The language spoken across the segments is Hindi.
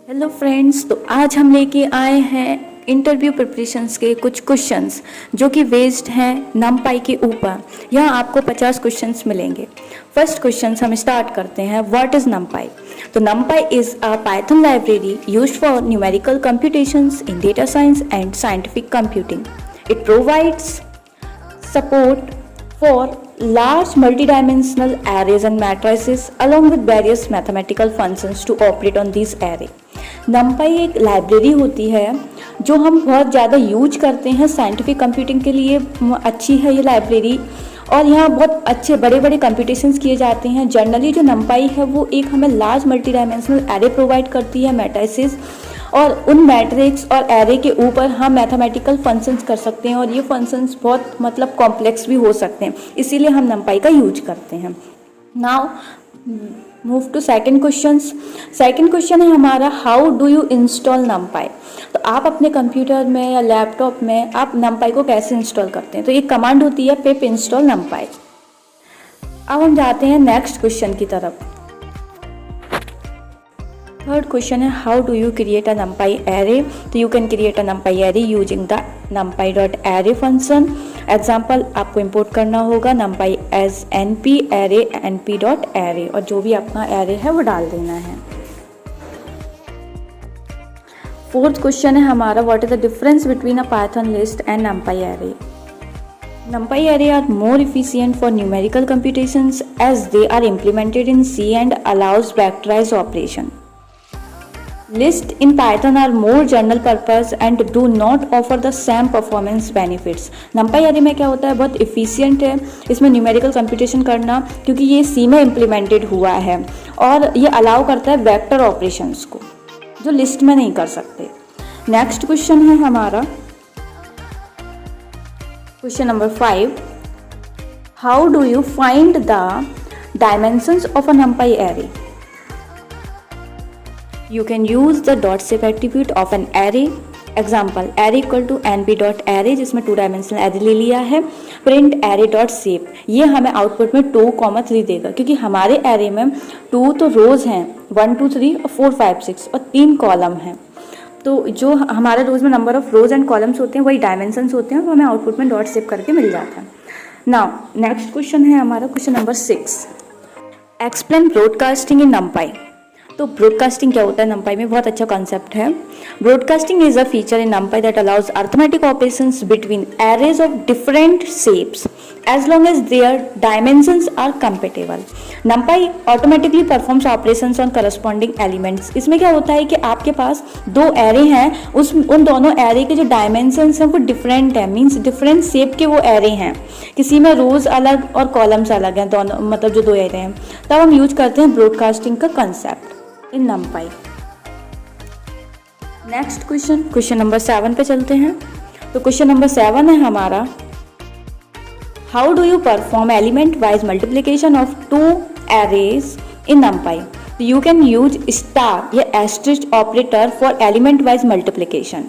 हेलो फ्रेंड्स, तो आज हम लेके आए हैं इंटरव्यू प्रिपरेशंस के कुछ क्वेश्चंस जो कि बेस्ड हैं नमपाई के ऊपर। यहाँ आपको 50 क्वेश्चंस मिलेंगे। फर्स्ट क्वेश्चन हम स्टार्ट करते हैं, व्हाट इज नमपाई। तो NumPy is a Python library used for numerical computations in data science and scientific computing. It provides support for large multidimensional arrays and matrices along with various mathematical functions to operate on these array। numpy एक लाइब्रेरी होती है जो हम बहुत ज़्यादा यूज करते हैं साइंटिफिक कंप्यूटिंग के लिए। अच्छी है ये लाइब्रेरी और यहाँ बहुत अच्छे बड़े बड़े कंप्यूटेशंस किए जाते हैं। जनरली जो numpy है वो एक हमें large multi dimensional array provide करती है, मैट्रिसेस, और उन मैट्रिक्स और एरे के ऊपर हम मैथमेटिकल फंक्शंस कर सकते हैं और ये फंक्शंस बहुत कॉम्प्लेक्स भी हो सकते हैं, इसीलिए हम numpy का यूज करते हैं। Now move to second question. Second question है हमारा, how do you install numpy। तो आप अपने कंप्यूटर में या लैपटॉप में आप numpy को कैसे इंस्टॉल करते हैं। तो एक कमांड होती है पिप इंस्टॉल numpy। अब हम जाते हैं नेक्स्ट क्वेश्चन की तरफ। थर्ड क्वेश्चन है, how do you create a numpy array। तो you can create a numpy array using the numpy.array function. Example आपको इंपोर्ट करना होगा numpy as np array np.array और जो भी अपना array है वो डाल देना है। फोर्थ क्वेश्चन है हमारा, what is the difference between a Python list and numpy array। numpy array are more efficient for numerical computations as they are implemented in C and allows vectorized operation. Lists in Python are more general purpose and do not offer the same performance benefits। numpy array में क्या होता है, बहुत efficient है इसमें न्यूमेरिकल कंप्यूटेशन करना, क्योंकि ये C में इम्प्लीमेंटेड हुआ है और ये अलाउ करता है वेक्टर ऑपरेशंस को जो लिस्ट में नहीं कर सकते। नेक्स्ट क्वेश्चन है हमारा question number 5, how do you find the dimensions of a numpy array। You can use the dot shape attribute of an array। Example array equal to np.array जिसमें 2 डायमेंशनल array ले लिया है। प्रिंट array डॉट shape, ये हमें आउटपुट में 2,3 देगा, क्योंकि हमारे array में 2 तो रोज हैं 1 2 3 और 4 5 6 और 3 कॉलम हैं। तो जो हमारे रोज में number of rows and columns होते हैं वही डायमेंशंस होते हैं, तो हमें आउटपुट में डॉट शेप करके मिल जाता है। नाउ नेक्स्ट क्वेश्चन है हमारा question number 6, explain broadcasting in numpy। तो ब्रॉडकास्टिंग क्या होता है numpy में, बहुत अच्छा कॉन्सेप्ट है। Broadcasting is a feature in numpy that allows arithmetic operations between arrays of different shapes as long as their dimensions are compatible. numpy automatically performs operations on corresponding elements. इसमें क्या होता है कि आपके पास 2 एरे हैं, उन दोनों एरे के जो डायमेंशंस हैं वो डिफरेंट है, मीन्स डिफरेंट शेप के वो एरे हैं, किसी में रोज अलग और कॉलम्स अलग हैं, दोनों जो 2 एरे हैं, तब हम यूज करते हैं ब्रॉडकास्टिंग का concept in numpy। Next question number 7 पे चलते हैं। तो क्वेश्चन नंबर 7 है हमारा, how do you perform element wise multiplication of 2 arrays in numpy। You can use star या asterisk operator for element wise multiplication.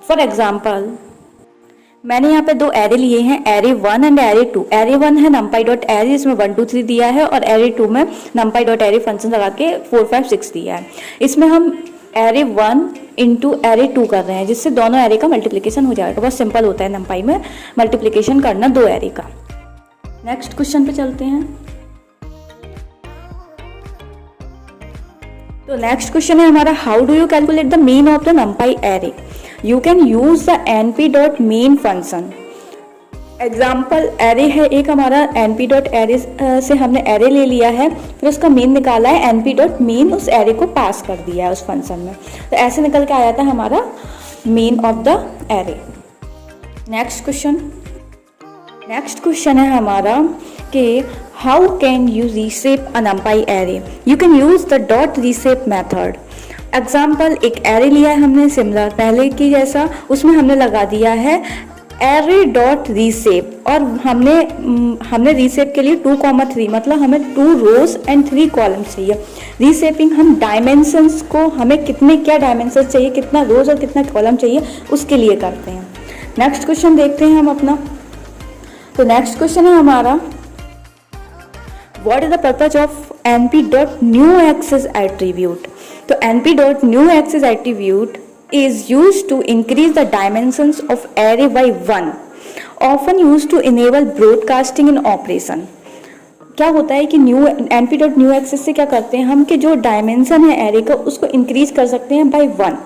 For example मैंने यहाँ पे 2 एरे लिए हैं, एरे 1 एंड एरे 2। एरे 1 है numpy.array जिसमें 1 2 3 दिया है और एरे 2 में numpy.array फंक्शन लगा के 4 5 6 दिया है। इसमें हम एरे 1 इंटू एरे 2 कर रहे हैं, जिससे दोनों एरे का मल्टीप्लिकेशन हो जाएगा। बहुत सिंपल होता है numpy में मल्टीप्लिकेशन करना 2 एरे का। नेक्स्ट क्वेश्चन पे चलते हैं। तो नेक्स्ट क्वेश्चन है हमारा, how do you calculate the mean of the numpy array। You can use the np.main function. Example array है एक हमारा, np.array से हमने एरे ले लिया है, फिर उसका मीन निकाला है, np.main उस एरे को पास कर दिया है उस फंक्शन में, तो ऐसे निकल के आया था हमारा mean of the array. Next question है हमारा कि how can you reshape a numpy array। You can use the dot reshape method. Example एक एरे लिया है हमने सिमिलर पहले की जैसा, उसमें हमने लगा दिया है एरे डॉट रीशेप और हमने रीशेप के लिए 2,3 मतलब हमें 2 रोज एंड 3 कॉलम्स चाहिए। रीशेपिंग हम डायमेंशंस को हमें क्या डायमेंशंस चाहिए, कितना रोज और कितना कॉलम चाहिए उसके लिए करते हैं। नेक्स्ट क्वेश्चन देखते हैं हम अपना। तो नेक्स्ट क्वेश्चन है हमारा, what is the purpose of np.newAccess attribute. तो np.newAccess attribute is used to increase the dimensions of array by 1, often used to enable broadcasting in operation. क्या होता है कि np.newAccess से क्या करते हैं हम कि जो डायमेंशन है एरे का उसको इंक्रीज कर सकते हैं बाय 1।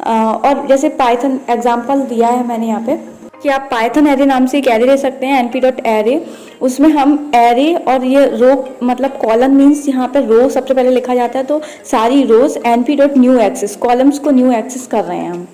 और जैसे पाइथन एग्जांपल दिया है मैंने यहाँ पे कि आप पाइथन एरे नाम से एक एरे ले सकते हैं np.array, उसमें हम एरे और ये रो मतलब कॉलम मीन्स यहाँ पे रो सबसे पहले लिखा जाता है, तो सारी रोज np.newAccess कॉलम्स को न्यू एक्सेस कर रहे हैं हम।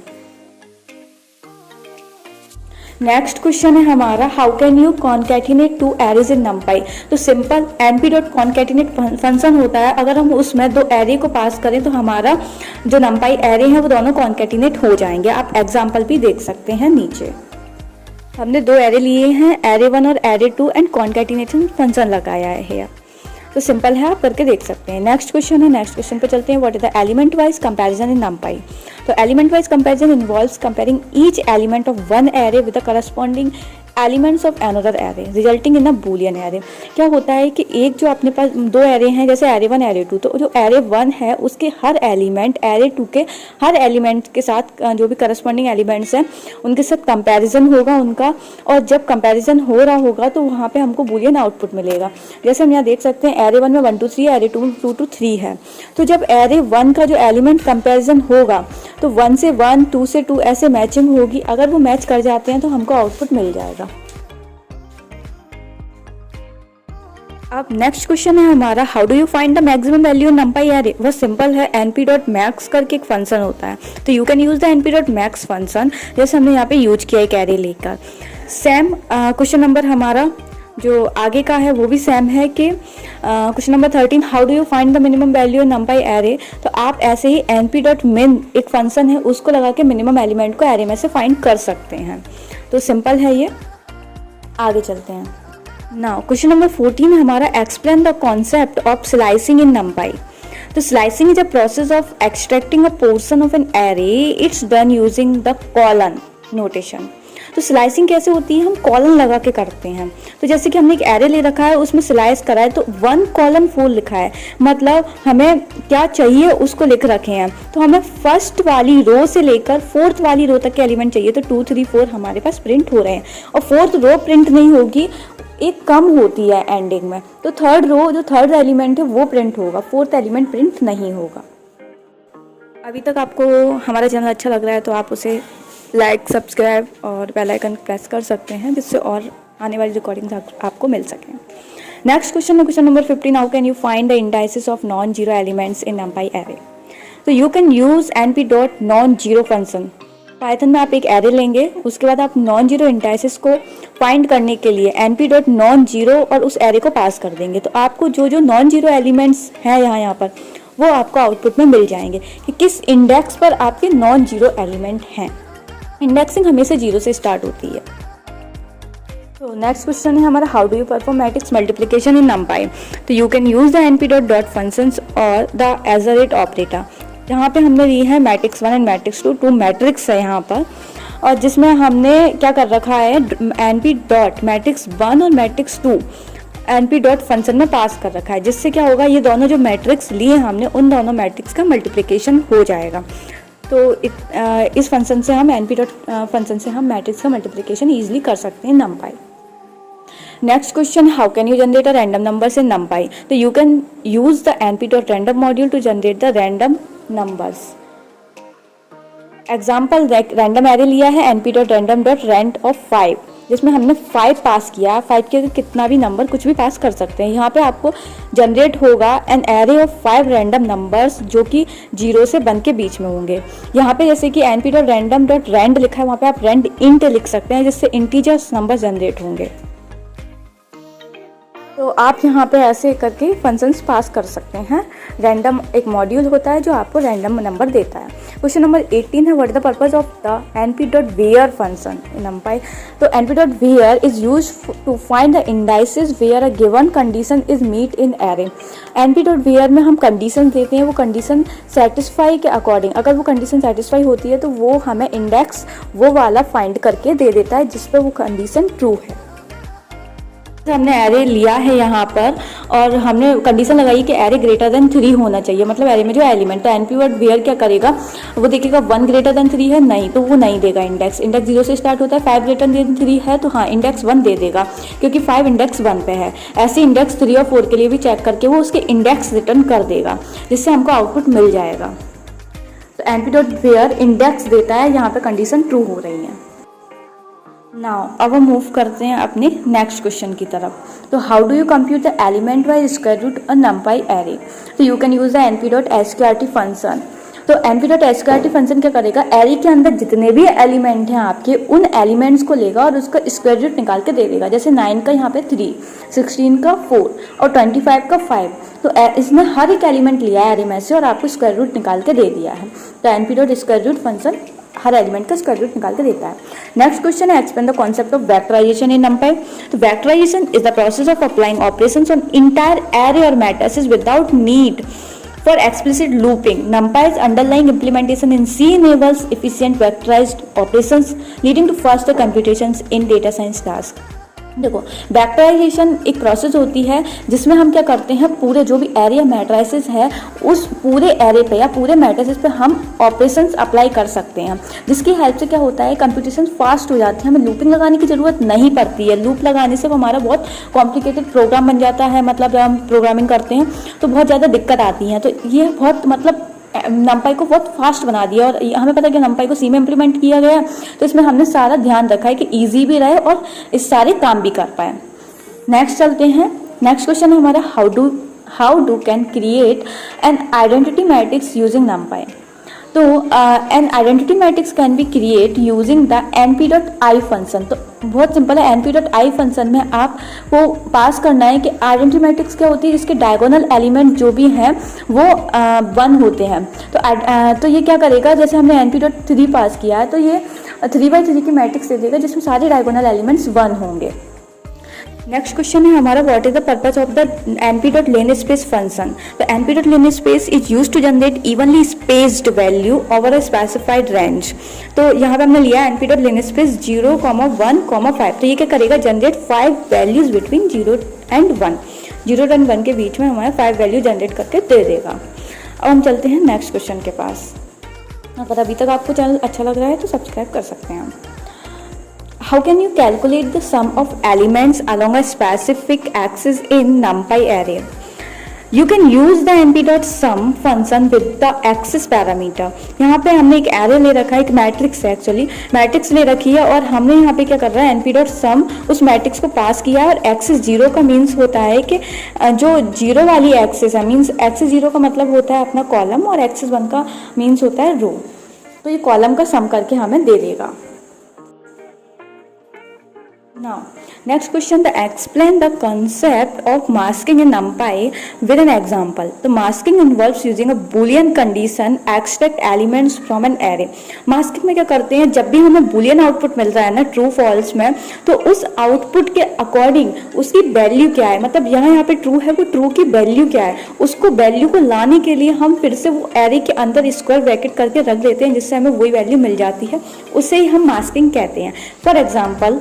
नेक्स्ट क्वेश्चन है हमारा how can you concatenate two arrays in numpy। तो सिंपल np.concatenate फंक्शन होता है, अगर हम उसमें दो एरे को पास करें तो हमारा जो numpy एरे है वो दोनों कॉन्कैटिनेट हो जाएंगे। आप एग्जाम्पल भी देख सकते हैं नीचे। हमने दो एरे लिए हैं array1 और array2 एंड कॉन्कैटिनेशन फंक्शन लगाया है, तो सिंपल है, आप करके देख सकते हैं। नेक्स्ट क्वेश्चन है, नेक्स्ट क्वेश्चन पे चलते हैं। What is the element wise comparison in numpy। तो element wise comparison involves comparing each element of one array with the corresponding elements of another array resulting in a Boolean array. क्या होता है कि एक जो अपने पास दो एरे हैं जैसे array1 array2, तो जो array1 है उसके हर एलिमेंट array2 के हर एलिमेंट के साथ जो भी करस्पॉन्डिंग एलिमेंट्स हैं उनके साथ कंपैरिजन होगा उनका, और जब कंपैरिजन हो रहा होगा तो वहाँ पे हमको बूलियन आउटपुट मिलेगा। जैसे हम यहाँ देख सकते हैं array1 में 1 to 3 array2 में 2 to 3 है, तो जब array1 का जो एलिमेंट कंपैरिजन होगा तो 1 से 1 2 से 2 ऐसे मैचिंग होगी, अगर वो मैच कर जाते हैं तो हमको आउटपुट मिल जाएगा। अब नेक्स्ट क्वेश्चन है हमारा how do you find the maximum value in numpy array. वह सिंपल है, np.max करके एक फंक्शन होता है, तो you can use the np.max function जैसे हमने यहाँ पे यूज किया एक एरे लेकर। सेम क्वेश्चन नंबर हमारा जो आगे का है वो भी सेम है कि question number 13 how do you find the minimum value in numpy array. तो आप ऐसे ही np.min एक फंक्शन है उसको लगा के मिनिमम एलिमेंट को एरे में से फाइंड कर सकते हैं, तो सिंपल है ये। आगे चलते हैं। नाउ क्वेश्चन नंबर 14 हमारा explain the concept of slicing in numpy। तो slicing is a process of extracting a portion of an array, it's done using the colon notation. तो स्लाइसिंग कैसे होती है, हम कॉलन लगा के करते हैं। तो जैसे कि हमने एक एरे ले रखा है उसमें स्लाइस करा है तो 1 कॉलन 4 लिखा है, मतलब हमें क्या चाहिए उसको लिख रखे हैं, तो हमें फर्स्ट वाली रो से लेकर 4th वाली रो तक के एलिमेंट चाहिए, तो 2 3 4 हमारे पास प्रिंट हो रहे हैं, और 4th रो प्रिंट नहीं होगी, एक कम होती है एंडिंग में, तो 3rd रो जो 3rd एलिमेंट है वो प्रिंट होगा, 4th एलिमेंट प्रिंट नहीं होगा। अभी तक आपको हमारा चैनल अच्छा लग रहा है तो आप उसे लाइक सब्सक्राइब और बेल आइकन प्रेस कर सकते हैं जिससे और आने वाली रिकॉर्डिंग्स आपको मिल सकें। नेक्स्ट क्वेश्चन है question number 15 how can you find the indices of non zero elements in numpy array. तो you can use np.non-zero function. Python में आप एक एरे लेंगे, उसके बाद आप नॉन जीरो इंडाइसेस को फाइंड करने के लिए np.non-zero और उस एरे को पास कर देंगे, तो आपको जो जो नॉन जीरो एलिमेंट्स हैं यहाँ पर वो आपको आउटपुट में मिल जाएंगे कि किस इंडेक्स पर आपके नॉन जीरो एलिमेंट हैं। इंडेक्सिंग हमेशा 0 से स्टार्ट होती है। तो नेक्स्ट क्वेश्चन है हमारा how do you perform matrix multiplication in numpy। तो you can use the np.dot functions और द एजरेट ऑपरेटर। यहाँ पे हमने ली है मैट्रिक्स 1 एंड मैट्रिक्स 2, 2 मैट्रिक्स है यहाँ पर, और जिसमें हमने क्या कर रखा है np.dot मैट्रिक्स 1 और मैट्रिक्स 2 np.dot फंक्शन में पास कर रखा है, जिससे क्या होगा ये दोनों जो मैट्रिक्स लिए हमने उन दोनों मैट्रिक्स का मल्टीप्लिकेशन हो जाएगा। तो इस फंक्शन से हम np.dot फंक्शन से हम मैट्रिक्स का मल्टीप्लिकेशन ईजिली कर सकते हैं numpy। Next question how can you generate a random numbers in numpy। तो you can use the np.random module to generate the random numbers. Example random array लिया है np.random.rand ऑफ 5, जिसमें हमने 5 पास किया। 5 के कितना भी नंबर कुछ भी पास कर सकते हैं। यहाँ पे आपको जनरेट होगा an array of 5 random numbers जो कि 0 से 1 के बीच में होंगे। यहाँ पे जैसे कि np.random.rand लिखा है, वहाँ पे आप rand int लिख सकते हैं जिससे इंटीजर्स नंबर जनरेट होंगे। तो आप यहाँ पे ऐसे करके फंक्शंस पास कर सकते हैं। रैंडम एक मॉड्यूल होता है जो आपको रैंडम नंबर देता है। क्वेश्चन नंबर 18 है what is the purpose of the np.where function in numpy। तो np.where is used to find the indices where a given condition is meet in array. np.where में हम कंडीशन देते हैं, वो कंडीशन सेटिस्फाई के अकॉर्डिंग, अगर वो कंडीशन सेटिस्फाई होती है तो वो हमें इंडेक्स वो वाला फाइंड करके दे देता है जिस पर वो कंडीशन ट्रू है। हमने एरे लिया है यहाँ पर और हमने कंडीशन लगाई कि एरे ग्रेटर देन 3 होना चाहिए, मतलब एरे में जो एलिमेंट, तो एनपी डॉट वेयर क्या करेगा, वो देखेगा 1 ग्रेटर देन 3 है, नहीं तो वो नहीं देगा इंडेक्स 0 से स्टार्ट होता है, 5 ग्रेटर देन 3 है तो हाँ इंडेक्स 1 दे देगा क्योंकि 5 इंडेक्स 1 पे है। ऐसे इंडेक्स 3 और 4 के लिए भी चेक करके वो उसके इंडेक्स रिटर्न कर देगा जिससे हमको आउटपुट मिल जाएगा। तो एनपी डॉट वेयर इंडेक्स देता है, यहाँ पे कंडीशन ट्रू हो रही है। नाउ अब हम मूव करते हैं अपने नेक्स्ट क्वेश्चन की तरफ। तो how do you compute the element wise square root a NumPy array. तो you can use the np.sqrt function. तो np.sqrt फंक्शन क्या करेगा, एरे के अंदर जितने भी एलिमेंट हैं आपके उन एलिमेंट्स को लेगा और उसका स्क्वायर रूट निकाल के दे देगा। जैसे 9 का यहाँ पे 3, 16 का 4 और 25 का 5। तो इसने हर एक एलिमेंट लिया है एरे में से और आपको स्क्वायर रूट निकाल के दे दिया है। तो np.square root फंक्शन हर एलिमेंट का स्क्वायर रूट निकाल के देता है। नेक्स्ट क्वेश्चन है explain the concept of vectorization in NumPy. तो vectorization is the process of applying operations on entire array और matrices without need for explicit looping. NumPy's underlying implementation in C enables efficient vectorized operations leading to faster computations in data science tasks. देखो वेक्टराइजेशन एक प्रोसेस होती है जिसमें हम क्या करते हैं, पूरे जो भी एरे या मैट्रिसेस है उस पूरे एरे पे या पूरे मैट्रिसेस पे हम ऑपरेशंस अप्लाई कर सकते हैं, जिसकी हेल्प से क्या होता है कंप्यूटेशन फास्ट हो जाती है, हमें लूपिंग लगाने की ज़रूरत नहीं पड़ती है। लूप लगाने से हमारा बहुत कॉम्प्लिकेटेड प्रोग्राम बन जाता है, मतलब जब हम प्रोग्रामिंग करते हैं तो बहुत ज़्यादा दिक्कत आती है। तो ये बहुत मतलब नंपाई को बहुत फास्ट बना दिया और हमें पता है कि नंपाई को सी में इम्प्लीमेंट किया गया है, तो इसमें हमने सारा ध्यान रखा है कि इजी भी रहे और इस सारे काम भी कर पाए। नेक्स्ट चलते हैं, नेक्स्ट क्वेश्चन है हमारा how do can create an identity matrix using NumPy. तो an identity matrix can be create using the np.i function. तो बहुत सिंपल है, np.i फंक्शन में आपको पास करना है कि आइडेंटिटी मैट्रिक्स क्या होती है, जिसके डायगोनल एलिमेंट जो भी हैं वो 1 होते हैं। तो ये क्या करेगा, जैसे हमने np.3 पास किया है तो ये 3x3 की मैट्रिक्स दे देगा जिसमें सारे डायगोनल एलिमेंट्स 1 होंगे। नेक्स्ट क्वेश्चन है हमारा what is the purpose of the np.linspace function. तो np.linspace is used to generate evenly spaced value over a specified range. तो यहाँ पे हमने लिया np.linspace 0, 1, 5। तो ये क्या करेगा, जनरेट 5 वैल्यूज बिटवीन 0 and 1। 0 और 1 के बीच में हमारा 5 वैल्यू जनरेट करके दे देगा। अब हम चलते हैं नेक्स्ट क्वेश्चन के पास। अगर अभी तक आपको चैनल अच्छा लग रहा है तो सब्सक्राइब कर सकते हैं। How can you calculate the sum of elements along a specific axis in NumPy array? You can use the np.sum function with the axis parameter। यहाँ पे हमने एक एरे ले रखा है, एक मैट्रिक्स है, एक्चुअली मैट्रिक्स ले रखी है और हमने यहाँ पे क्या कर रहा है np.sum उस मैट्रिक्स को पास किया है और एक्सिस 0 का मीन्स होता है कि जो 0 वाली एक्सिस है, मीन्स एक्सिस 0 का मतलब होता है अपना कॉलम और एक्सिस 1 का मीन्स होता है रो। तो ये कॉलम का सम करके हमें दे देगा। Now, next question, the explain the concept of masking in NumPy with an example. The masking involves using a boolean condition extract elements from an array. Masking में क्या करते हैं, जब भी हमें boolean आउटपुट मिल रहा है ना ट्रू फॉल्स में, तो उस आउटपुट के अकॉर्डिंग उसकी वैल्यू क्या है, मतलब यहाँ पे ट्रू है, वो ट्रू की वैल्यू क्या है, उसको वैल्यू को लाने के लिए हम फिर से वो एरे के अंदर स्क्वायर ब्रैकेट करके रख देते हैं जिससे हमें वही वैल्यू मिल जाती है, उसे ही हम मास्किंग कहते हैं। फॉर एग्जाम्पल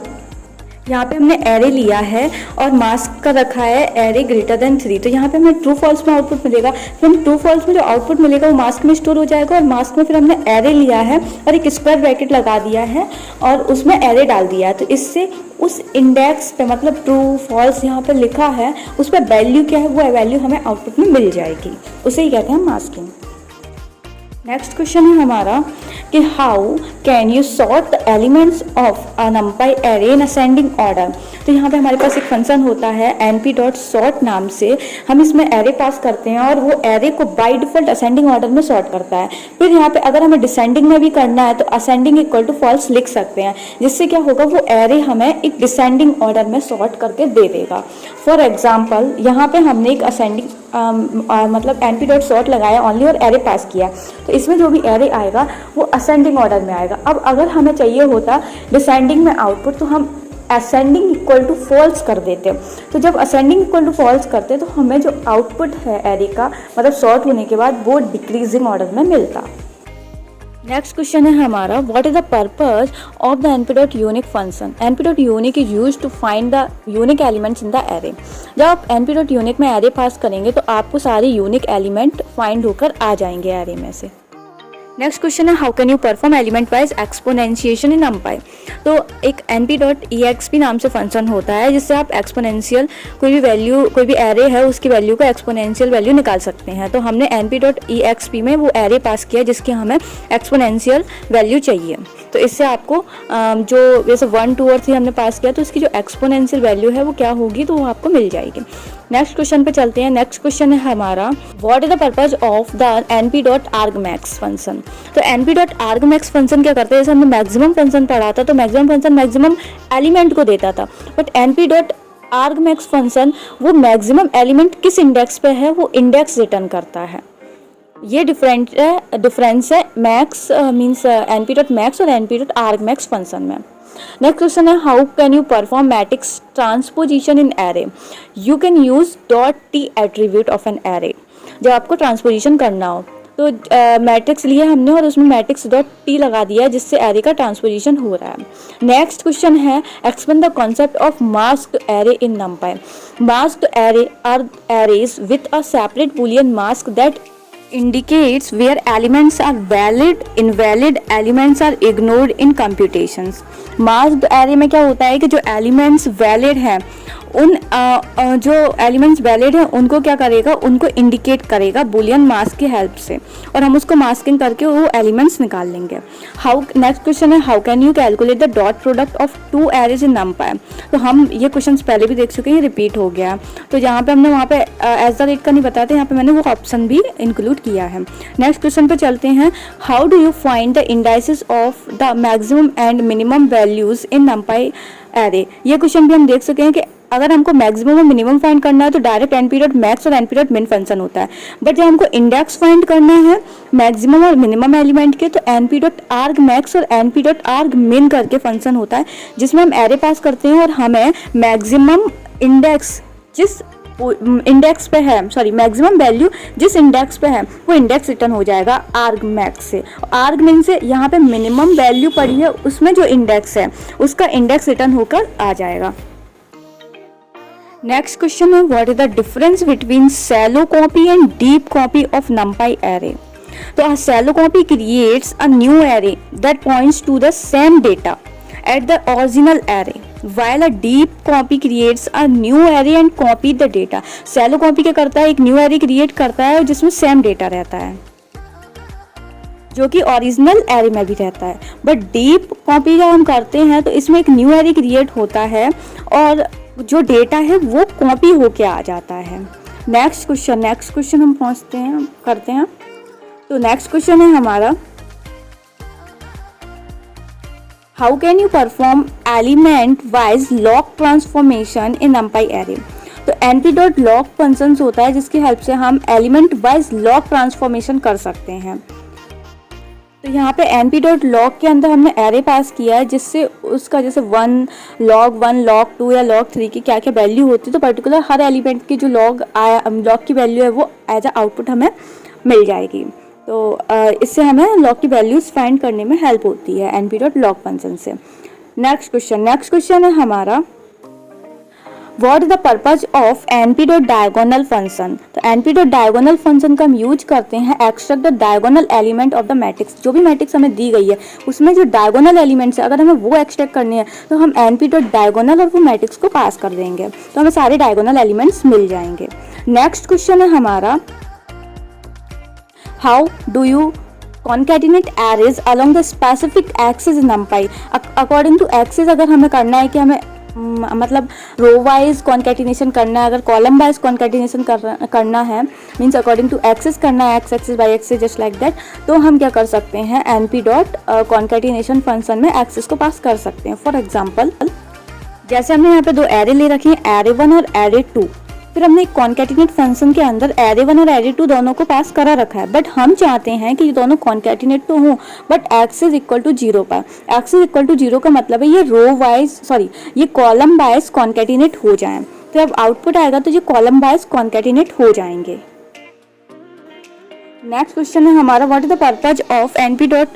यहाँ पे हमने एरे लिया है और मास्क का रखा है एरे ग्रेटर देन 3। तो यहाँ पे हमें ट्रू फॉल्स में आउटपुट मिलेगा, फिर हम ट्रू फॉल्स में जो आउटपुट मिलेगा वो मास्क में स्टोर हो जाएगा और मास्क में फिर हमने एरे लिया है और एक स्क्वायर ब्रैकेट लगा दिया है और उसमें एरे डाल दिया है। तो इससे उस इंडेक्स पे मतलब ट्रू फॉल्स यहाँ पे लिखा है उस पर वैल्यू क्या है वो वैल्यू हमें आउटपुट में मिल जाएगी, उसे ही कहते हैं मास्किंग। नेक्स्ट क्वेश्चन है हमारा कि how can you sort the elements of a NumPy array in ascending order. तो यहाँ पे हमारे पास एक फंक्शन होता है np.sort नाम से, हम इसमें एरे पास करते हैं और वो एरे को बाय डिफॉल्ट असेंडिंग ऑर्डर में सॉर्ट करता है। फिर यहाँ पे अगर हमें डिसेंडिंग में भी करना है तो असेंडिंग इक्वल टू फॉल्स लिख सकते हैं, जिससे क्या होगा वो एरे हमें एक डिसेंडिंग ऑर्डर में सॉर्ट करके दे देगा। फॉर एग्जाम्पल यहाँ पे हमने एक असेंडिंग मतलब np.sort लगाया ओनली और एरे पास किया, तो इसमें जो भी एरे आएगा वो असेंडिंग ऑर्डर में आएगा। अब अगर हमें चाहिए होता डिसेंडिंग में आउटपुट तो हम असेंडिंग इक्वल टू फॉल्स कर देते। तो जब असेंडिंग इक्वल टू फॉल्स करते तो हमें जो आउटपुट है एरे का मतलब सॉर्ट होने के बाद वो डिक्रीजिंग ऑर्डर में मिलता। नेक्स्ट क्वेश्चन है हमारा, what is the purpose of the np.unique function? np.unique is used to find the unique elements in the array. जब आप np.unique में एरे पास करेंगे तो आपको सारे यूनिक एलिमेंट फाइंड होकर आ जाएंगे एरे में से। नेक्स्ट क्वेश्चन है, how can you perform element wise exponentiation in numpy? तो एक np.exp नाम से फंक्शन होता है जिससे आप एक्सपोनेंशियल कोई भी वैल्यू, कोई भी एरे है उसकी वैल्यू को एक्सपोनेंशियल वैल्यू निकाल सकते हैं। तो हमने np.exp में वो एरे पास किया जिसकी हमें एक्सपोनेंशियल वैल्यू चाहिए। तो इससे आपको जो जैसे 1 2 और 3 हमने पास किया तो इसकी जो एक्सपोनेंशियल वैल्यू है वो क्या होगी, तो वो आपको मिल जाएगी। नेक्स्ट क्वेश्चन पे चलते हैं। नेक्स्ट क्वेश्चन है हमारा, what is the purpose of the np.argmax function? तो np.argmax फंक्शन क्या करता है, जैसे हमने मैक्सिमम फंक्शन पढ़ा था तो मैक्सिमम फंक्शन मैक्सिमम एलिमेंट को देता था, बट np.argmax फंक्शन वो मैक्सिमम एलिमेंट किस इंडेक्स पे है वो इंडेक्स रिटर्न करता है। ये डिफरेंस है मैक्स मीन्स np.max और np.argmax फंक्शन में। नेक्स्ट क्वेश्चन है, how can you perform matrix transposition in array? You can use .t attribute of an array. जब आपको ट्रांसपोजिशन करना हो तो मैट्रिक्स लिए हमने और उसमें मैट्रिक्स .t लगा दिया जिससे एरे का ट्रांसपोजिशन हो रहा है। नेक्स्ट क्वेश्चन है, explain the concept of masked array in numpy। Masked array are arrays with a separate boolean mask that indicates where elements are valid, invalid elements are ignored in computations। masked array में क्या होता है कि जो elements valid हैं उन जो एलिमेंट्स वैलिड हैं उनको क्या करेगा, उनको इंडिकेट करेगा बूलियन मास्क की हेल्प से और हम उसको मास्किंग करके वो एलिमेंट्स निकाल लेंगे। हाउ नेक्स्ट क्वेश्चन है, how can you calculate the dot product of 2 arrays in numpy? तो हम ये क्वेश्चन पहले भी देख चुके हैं, रिपीट हो गया। तो यहाँ पे हमने वहाँ पे एज द रेट का नहीं बताते, यहाँ पे मैंने वो ऑप्शन भी इंक्लूड किया है। नेक्स्ट क्वेश्चन पे चलते हैं, how do you find the indices of the maximum and minimum values in numpy array? ये क्वेश्चन भी हम देख सके हैं कि अगर हमको मैक्सिमम और मिनिमम फाइंड करना है तो डायरेक्ट np.max और np.min फंक्शन होता है, बट जब हमको इंडेक्स फाइंड करना है मैक्सिमम और मिनिमम एलिमेंट के तो np.argmax और np.argmin करके फंक्शन होता है जिसमें हम एरे पास करते हैं और हमें मैक्सिमम इंडेक्स जिस इंडेक्स पे है, सॉरी मैक्सिमम वैल्यू जिस इंडेक्स पे है वो इंडेक्स रिटर्न हो जाएगा argmax से। argmin से यहाँ पे मिनिमम वैल्यू पड़ी है उसमें जो इंडेक्स है उसका इंडेक्स रिटर्न होकर आ जाएगा। नेक्स्ट क्वेश्चन है, what is the difference between shallow copy and deep copy of numpy array? तो a shallow copy creates a new array that points to the same data at the original array, while a deep copy creates a new array and copy the data। shallow copy क्या करता है, एक न्यू array क्रिएट करता है जिसमें सेम डेटा रहता है जो कि ओरिजिनल एरे में भी रहता है, बट डीप कॉपी जब हम करते हैं तो इसमें एक न्यू एरे क्रिएट होता है और जो डेटा है वो कॉपी होके आ जाता है। नेक्स्ट क्वेश्चन हम करते हैं। तो नेक्स्ट क्वेश्चन है हमारा, how can you perform element wise log transformation in numpy array? तो np.log फंक्शन होता है जिसकी हेल्प से हम एलिमेंट वाइज लॉग ट्रांसफॉर्मेशन कर सकते हैं। तो यहाँ पे np.log के अंदर हमने एरे पास किया है जिससे उसका जैसे 1 log 1 log 2 या log 3 की क्या क्या वैल्यू होती है, तो पर्टिकुलर हर एलिमेंट की जो लॉग की वैल्यू है वो एज अ आउटपुट हमें मिल जाएगी। तो इससे हमें लॉग की वैल्यूज फाइंड करने में हेल्प होती है np.log फंक्शन से। नेक्स्ट क्वेश्चन है हमारा, what is the purpose of np.diagonal function? तो np.diagonal फंक्शन का हम यूज करते हैं extract the diagonal element of the matrix. जो भी मैट्रिक्स हमें दी गई है उसमें जो डायगोनल एलिमेंट्स है अगर हमें वो एक्सट्रैक्ट करनी है तो हम np.diagonal और वो मैट्रिक्स को पास कर देंगे तो हमें सारे डायगोनल एलिमेंट्स मिल जाएंगे। नेक्स्ट क्वेश्चन है हमारा, how do you concatenate arrays along the specific axis in numpy? According to axis अगर हमें करना है कि हमें मतलब रो वाइज कॉन्केटिनेशन करना है, अगर कॉलम वाइज कॉन्केटिनेशन करना है मीन्स अकॉर्डिंग टू एक्सिस करना है, x axis by axis just like that, तो हम क्या कर सकते हैं np.concatenation फंक्शन में एक्सिस को पास कर सकते हैं। फॉर एग्जांपल जैसे हमने यहाँ पे 2 एरे ले रखे हैं, एरे 1 और एरे 2, फिर हमने एक कॉन्केटिनेट फंक्शन के अंदर एरे 1 और एरे 2 दोनों को पास करा रखा है, बट हम चाहते हैं कि ये दोनों कॉन्केटिनेट तो हों but axis is equal to 0 पर। एक्स इज इक्वल टू 0 का मतलब है ये कॉलम वाइज कॉन्केटिनेट हो जाएं, तो जब आउटपुट आएगा तो ये कॉलम वाइज कॉन्केटिनेट हो जाएंगे। नेक्स्ट क्वेश्चन है हमारा, what is the purpose of NP dot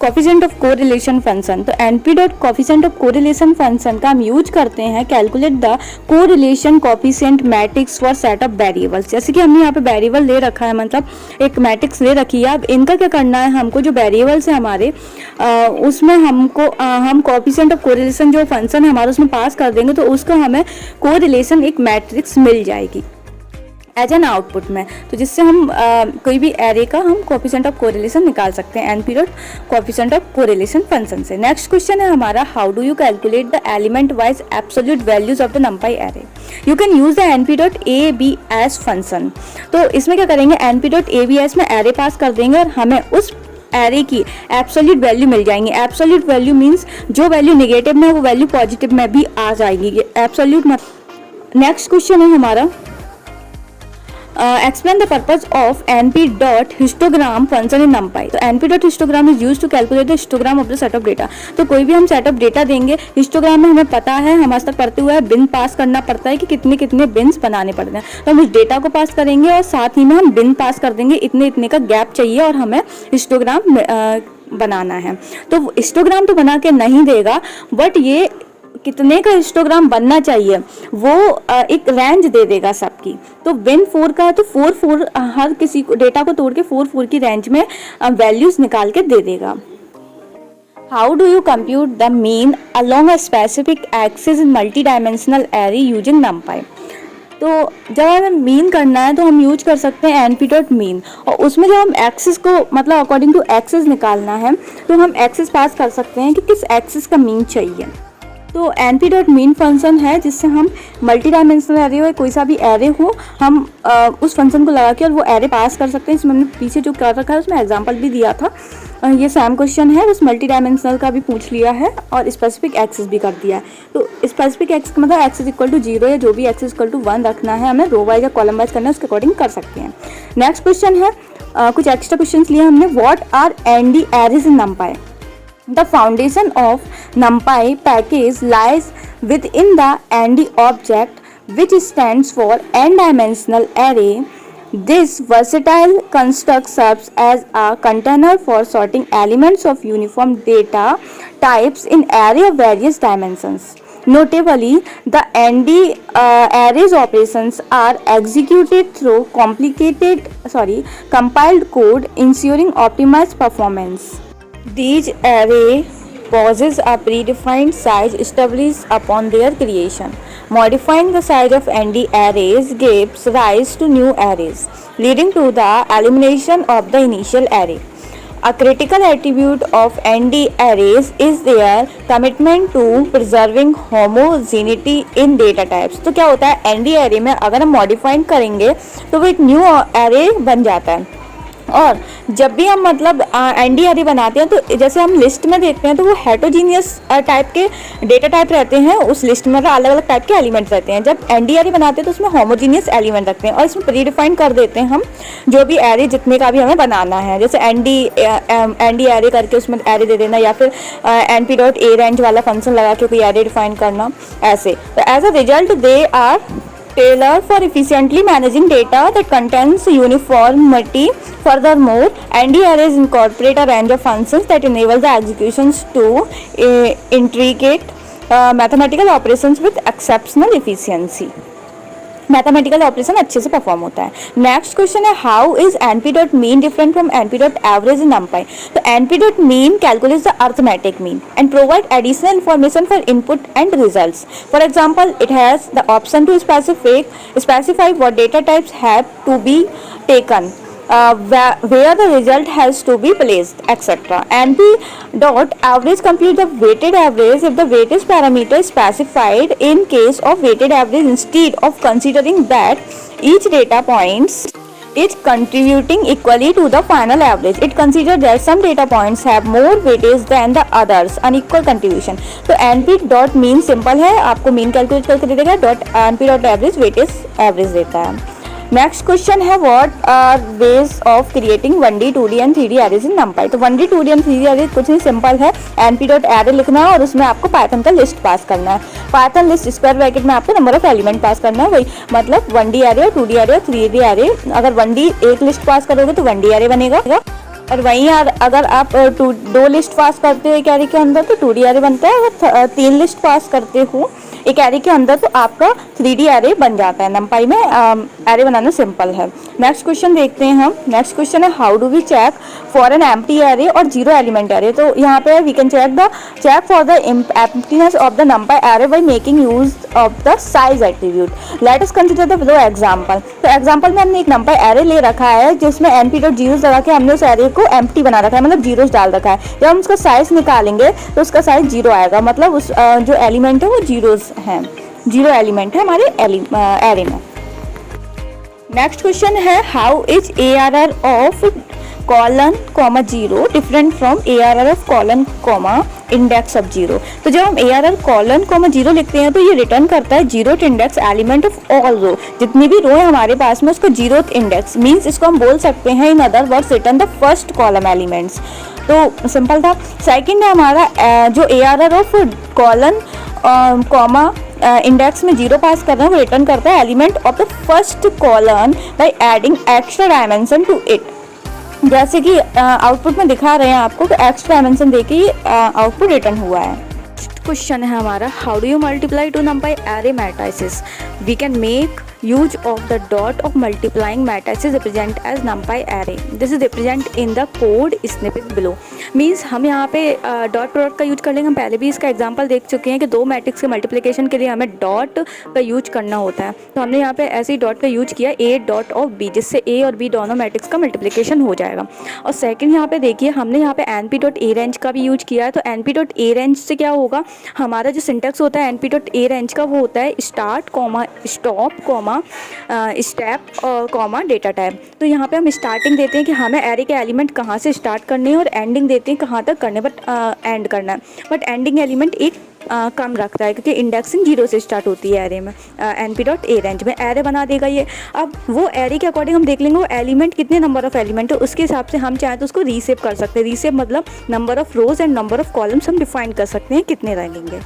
coefficient of correlation function. तो NP dot coefficient of correlation function का हम यूज करते हैं calculate the correlation coefficient matrix for set of variables. जैसे कि हमने यहाँ पे वेरिएबल ले रखा है, मतलब एक मैट्रिक्स ले रखी है। अब इनका क्या करना है, हमको जो वेरिएबल्स है हमारे उसमें हमको हम कोफिशिएंट ऑफ कोरिलेशन जो फंक्शन है हमारा उसमें पास कर देंगे, तो उसका हमें कोरिलेशन एक मैट्रिक्स मिल जाएगी एज एन आउटपुट में। तो जिससे हम कोई भी एरे का हम कोफिशिएंट ऑफ कोरिलेशन निकाल सकते हैं NP dot coefficient of correlation function से। नेक्स्ट क्वेश्चन है हमारा, how do you calculate the element wise absolute values of the NumPy array. You can use the NP dot A B S function. तो इसमें क्या करेंगे, NP dot A B S में एरे पास कर देंगे और हमें उस एरे की एब्सोल्यूट वैल्यू मिल जाएंगे। एब्सोल्यूट वैल्यू मीन्स जो वैल्यू नेगेटिव में वो वैल्यू पॉजिटिव में भी आ जाएगी, एब्सोल्यूट। नेक्स्ट क्वेश्चन है हमारा, explain the purpose of np dot histogram function in numpy। तो np dot histogram is used to calculate the histogram of the set of data। तो कोई भी हम सेट ऑफ डेटा देंगे, हिस्टोग्राम में हमें पता है, हम आज तक पढ़ते हुए बिन पास करना पड़ता है कि कितने कितने बिन्स बनाने पड़ते हैं। तो हम उस डेटा को पास करेंगे और साथ ही में हम बिन पास कर देंगे, इतने इतने का गैप चाहिए और हमें हिस्टोग्राम बनाना है। तो हिस्टोग्राम तो बना के नहीं देगा, बट ये कितने का हिस्टोग्राम बनना चाहिए वो एक रेंज दे देगा सबकी। तो बिन 4 का है तो 4 हर किसी को डेटा को तोड़ के 4 की रेंज में वैल्यूज निकाल के दे देगा। How do you compute the mean along a specific axis in multi dimensional array using NumPy. तो जब हमें मीन करना है तो हम यूज कर सकते हैं एनपी डॉट मीन, और उसमें जब हम एक्सिस को मतलब अकॉर्डिंग टू एक्सिस निकालना है तो हम एक्सिस पास कर सकते हैं कि किस एक्सिस का मीन चाहिए। तो np डॉट मीन फंक्शन है जिससे हम मल्टी डायमेंशनल एरे हो, कोई सा भी एरे हो, हम उस फंक्शन को लगा के और वो एरे पास कर सकते हैं। इसमें हमने पीछे जो कर रखा है उसमें एग्जांपल भी दिया था। ये सेम क्वेश्चन है, बस मल्टी डायमेंशनल का भी पूछ लिया है और स्पेसिफिक एक्सिस भी कर दिया है। तो स्पेसिफिक एक्सिस मतलब एक्स इज इक्वल टू 0 या जो भी एक्स इज इक्वल टू 1 रखना है, हमें रो वाइज या कॉलम वाइज करना है, उसके अकॉर्डिंग कर सकते हैं। नेक्स्ट क्वेश्चन है, कुछ एक्स्ट्रा क्वेश्चन लिए हमने, what are ND arrays in NumPy. The foundation of NumPy package lies within the ND object, which stands for n-dimensional array. This versatile construct serves as a container for sorting elements of uniform data types in array of various dimensions. Notably, the ND arrays operations are executed through compiled code, ensuring optimized performance. These array possess a predefined size established upon their creation. Modifying the size of ND arrays gives rise to new arrays, leading to the elimination of the initial array. A critical attribute of ND arrays is their commitment to preserving homogeneity in data types। तो क्या होता है, ND array में अगर हम मॉडिफाइंग करेंगे तो वो एक न्यू array बन जाता है। और जब भी हम मतलब एनडी एरे बनाते हैं तो जैसे हम लिस्ट में देखते हैं तो वो हेटरोजीनियस टाइप के डेटा टाइप रहते हैं, उस लिस्ट में अलग अलग टाइप के एलिमेंट रहते हैं। जब एनडी एरे बनाते हैं तो उसमें होमोजीनियस एलिमेंट रखते हैं और इसमें प्रीडिफाइन कर देते हैं हम जो भी एरे जितने का भी हमें बनाना है। जैसे एनडी एरे करके उसमें एरे दे देना, या फिर एनपी डॉट ए रेंज वाला फंक्शन लगा के कोई एरे डिफाइन करना, ऐसे। तो as a result they are tailored for efficiently managing data that contains uniformity. Furthermore, ND arrays incorporate a range of functions that enable the executions to intricate mathematical operations with exceptional efficiency. Mathematical operation अच्छे से परफॉर्म होता है। नेक्स्ट क्वेश्चन है, how is NP dot mean different from NP dot average in NumPy. तो NP dot mean calculates the arithmetic mean and provide additional information for input and results. For example, it has the option to specify what data types have to be taken, where the result has to be placed, etc. NP dot average compute the weighted average if the weighted parameter is specified. In case of weighted average, instead of considering that each data points is contributing equally to the final average, it considers that some data points have more weightage than the others, unequal contribution. तो NP dot mean सिंपल है, आपको मीन कैलकुलेट करके दे देगा, dot NP dot average weightage average देता है। नेक्स्ट क्वेश्चन है what are ways of creating 1D 2D and 3D arrays in NumPy. तो 1D 2D and 3D arrays कुछ नहीं, सिंपल है, np.array लिखना है और उसमें आपको पाइथन का लिस्ट पास करना है। पाइथन लिस्ट स्क्वायर ब्रैकेट में आपको नंबर ऑफ एलिमेंट पास करना है, वही मतलब 1D एरे, 2D एरे और 3D एरे। अगर 1D एक लिस्ट पास करोगे तो 1D एरे बनेगा, और वहीं अगर आप दो लिस्ट पास करते हो एक एरे के अंदर तो 2D एरे बनता है। अगर 3 लिस्ट पास करते हो एक एरे के अंदर तो आपका 3D एरे बन जाता है। नंपाई में एरे बनाना सिंपल है। नेक्स्ट क्वेश्चन देखते हैं हम। नेक्स्ट क्वेश्चन है how do we check for an empty array और 0 एलिमेंट एरे। तो यहाँ पे we can check for the emptiness of the NumPy array by making use of the size attribute. Let us consider the below example. तो एग्जांपल में हमने एक नंपाई एरे ले रखा है जिसमें np.zeros लगा के हमने उस एरे को एम्प्टी बना रखा है, मतलब जीरोस डाल रखा है। जब हम उसका साइज निकालेंगे तो उसका साइज 0 आएगा, मतलब उस जो एलिमेंट है वो जीरोस हैं, 0 एलिमेंट है हमारे एरे में। नेक्स्ट क्वेश्चन है how is ARR of colon comma 0 different from ARR of colon comma index of 0। तो जब हम ARR कॉलन कॉमा 0 लिखते हैं तो ये रिटर्न करता है 0th index element of all row. जितनी भी रो है हमारे पास में उसको 0th इंडेक्स मीन्स इसको हम बोल सकते हैं in other words return the first column elements. तो सिंपल था। सेकंड है हमारा जो ARR of colon comma index में 0 पास कर रहे हैं वो रिटर्न करता है element of the first colon by adding extra dimension to it. जैसे कि आउटपुट में दिखा रहे हैं आपको कि एक्स्ट्रा डायमेंशन देके ये आउटपुट रिटर्न हुआ है। क्वेश्चन है हमारा how do you multiply two NumPy array matrices. We can make use of the dot of multiplying matrices represent as numpy array. This is represent in the code snippet below. Means हम यहाँ पे डॉट प्रोडक्ट का यूज कर लेंगे। हम पहले भी इसका एग्जांपल देख चुके हैं कि दो मैट्रिक्स के मल्टीप्लिकेशन के लिए हमें डॉट का यूज करना होता है। तो हमने यहाँ पे ऐसे ही डॉट का यूज किया a डॉट ऑफ b, जिससे a और b दोनों मैट्रिक्स का मल्टीप्लिकेशन हो जाएगा। और सेकंड यहाँ पे देखिए हमने यहाँ पे np.arange का भी यूज किया है। तो np.arange से क्या होगा, हमारा जो सिंटेक्स होता है np.arange का वो होता है start comma stop comma step comma data type. तो यहाँ पे हम स्टार्टिंग देते हैं कि हमें एरे के एलिमेंट कहाँ से स्टार्ट करने हैं और एंडिंग देते हैं कहाँ तक करने, बट एंड करना है, बट एंडिंग एलिमेंट एक कम रखता है क्योंकि इंडेक्सिंग 0 से स्टार्ट होती है एरे में। np.arange में एरे बना देगा ये। अब वो एरे के अकॉर्डिंग हम देख लेंगे वो एलिमेंट कितने नंबर ऑफ एलिमेंट है, उसके हिसाब से हम चाहें तो उसको रीसेप कर सकते हैं। रीसेप मतलब number of rows and number of columns हम डिफाइन कर सकते हैं कितने लगेंगे।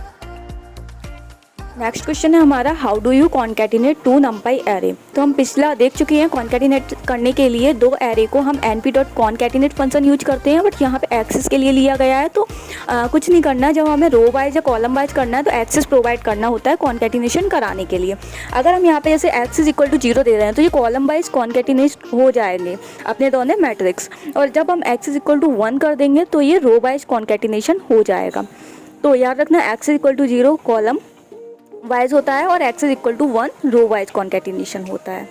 नेक्स्ट क्वेश्चन है हमारा how do you concatenate two NumPy array. तो हम पिछला देख चुके हैं कॉन्कैटिनेट करने के लिए दो एरे को हम np.concatenate फंक्शन यूज करते हैं, बट यहाँ पे एक्सेस के लिए लिया गया है। तो कुछ नहीं करना है, जब हमें रो वाइज या कॉलम वाइज करना है तो एक्सेस प्रोवाइड करना होता है कॉन्कैटिनेशन कराने के लिए। अगर हम यहाँ पे जैसे एक्सेस इक्वल टू 0 दे रहे हैं तो ये कॉलम वाइज कॉन्कैटिनेट हो जाएंगे अपने दोनों मैट्रिक्स, और जब हम एक्सेस इक्वल टू 1 कर देंगे तो ये रो वाइज कॉन्कैटिनेशन हो जाएगा। तो याद रखना axis equal to 0 column wise होता है और axis equal to 1 row wise concatenation होता है।